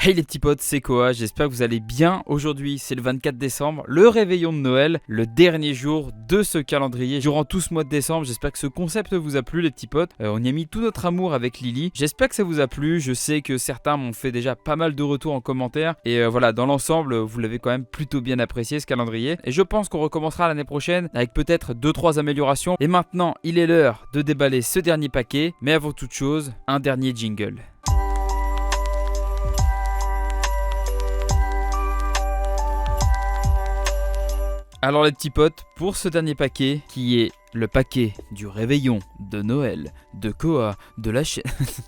Hey les petits potes, c'est Koa, j'espère que vous allez bien. Aujourd'hui c'est le 24 décembre, le réveillon de Noël, le dernier jour de ce calendrier. Durant tout ce mois de décembre, j'espère que ce concept vous a plu les petits potes. On y a mis tout notre amour avec Lily. J'espère que ça vous a plu, je sais que certains m'ont fait déjà pas mal de retours en commentaire. Et voilà, dans l'ensemble, vous l'avez quand même plutôt bien apprécié ce calendrier. Et je pense qu'on recommencera l'année prochaine avec peut-être 2-3 améliorations. Et maintenant, il est l'heure de déballer ce dernier paquet. Mais avant toute chose, un dernier jingle. Alors les petits potes, pour ce dernier paquet, qui est le paquet du réveillon de Noël, de Koa, de la chaîne...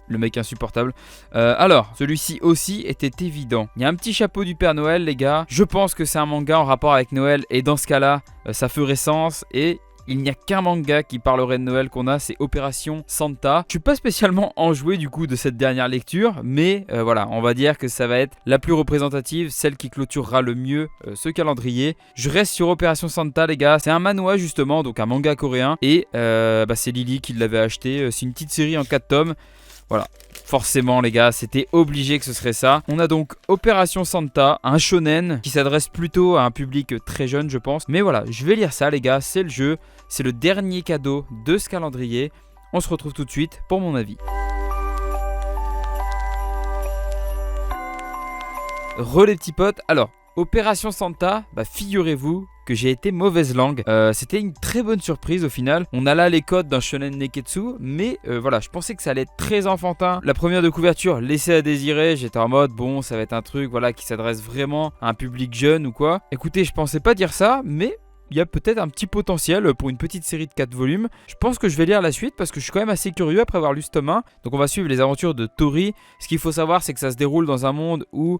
Le mec insupportable. Alors, celui-ci aussi était évident. Il y a un petit chapeau du Père Noël les gars. Je pense que c'est un manga en rapport avec Noël et dans ce cas-là, ça ferait sens et... Il n'y a qu'un manga qui parlerait de Noël qu'on a, c'est Opération Santa. Je suis pas spécialement enjoué du coup de cette dernière lecture, mais voilà, on va dire que ça va être la plus représentative, celle qui clôturera le mieux ce calendrier. Je reste sur Opération Santa les gars, c'est un manhwa justement, donc un manga coréen, et c'est Lily qui l'avait acheté, c'est une petite série en 4 tomes. Voilà, forcément les gars, c'était obligé que ce serait ça. On a donc Opération Santa, un shonen qui s'adresse plutôt à un public très jeune je pense. Mais voilà, je vais lire ça les gars, c'est le jeu, c'est le dernier cadeau de ce calendrier. On se retrouve tout de suite pour mon avis. Les petits potes, alors Opération Santa, figurez-vous que j'ai été mauvaise langue. C'était une très bonne surprise au final. On a là les codes d'un shonen neketsu, mais voilà, je pensais que ça allait être très enfantin. La première de couverture laissait à désirer. J'étais en mode bon, ça va être un truc voilà qui s'adresse vraiment à un public jeune ou quoi. Écoutez, je pensais pas dire ça, mais il y a peut-être un petit potentiel pour une petite série de 4 volumes. Je pense que je vais lire la suite parce que je suis quand même assez curieux après avoir lu ce tome 1. Donc on va suivre les aventures de Tori. Ce qu'il faut savoir, c'est que ça se déroule dans un monde où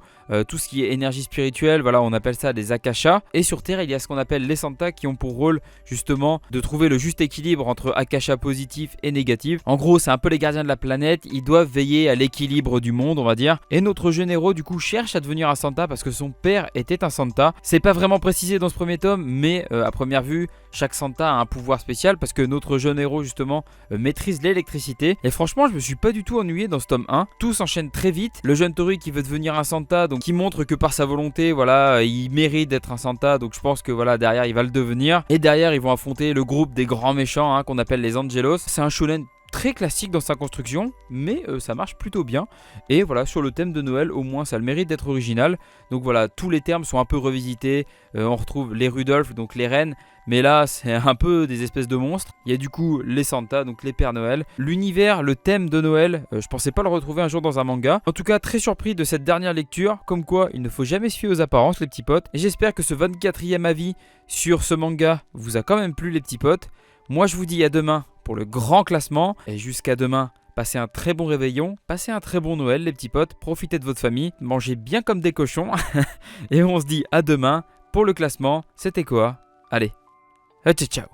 tout ce qui est énergie spirituelle, voilà, on appelle ça des akashas. Et sur Terre, il y a ce qu'on appelle les Santa qui ont pour rôle justement de trouver le juste équilibre entre akashas positifs et négatifs. En gros, c'est un peu les gardiens de la planète. Ils doivent veiller à l'équilibre du monde, on va dire. Et notre jeune héros, du coup, cherche à devenir un Santa parce que son père était un Santa. C'est pas vraiment précisé dans ce premier tome, mais à première vue, chaque Santa a un pouvoir spécial parce que notre jeune héros justement maîtrise l'électricité. Et franchement, je me suis pas du tout ennuyé dans ce tome 1. Tout s'enchaîne très vite. Le jeune Tori qui veut devenir un Santa, donc qui montre que par sa volonté, voilà, il mérite d'être un Santa. Donc je pense que voilà, derrière il va le devenir. Et derrière ils vont affronter le groupe des grands méchants qu'on appelle les Angelos. C'est un shonen très classique dans sa construction, mais ça marche plutôt bien. Et voilà, sur le thème de Noël, au moins ça a le mérite d'être original. Donc voilà, tous les termes sont un peu revisités. On retrouve les Rudolph, donc les reines, mais là c'est un peu des espèces de monstres. Il y a du coup les Santa, donc les Pères Noël. L'univers, le thème de Noël, je pensais pas le retrouver un jour dans un manga. En tout cas, très surpris de cette dernière lecture. Comme quoi, il ne faut jamais se fier aux apparences les petits potes. Et j'espère que ce 24e avis sur ce manga vous a quand même plu les petits potes. Moi je vous dis à demain pour le grand classement. Et jusqu'à demain, passez un très bon réveillon, passez un très bon Noël les petits potes, profitez de votre famille, mangez bien comme des cochons. Et on se dit à demain pour le classement. C'était quoi? Allez, ciao ciao.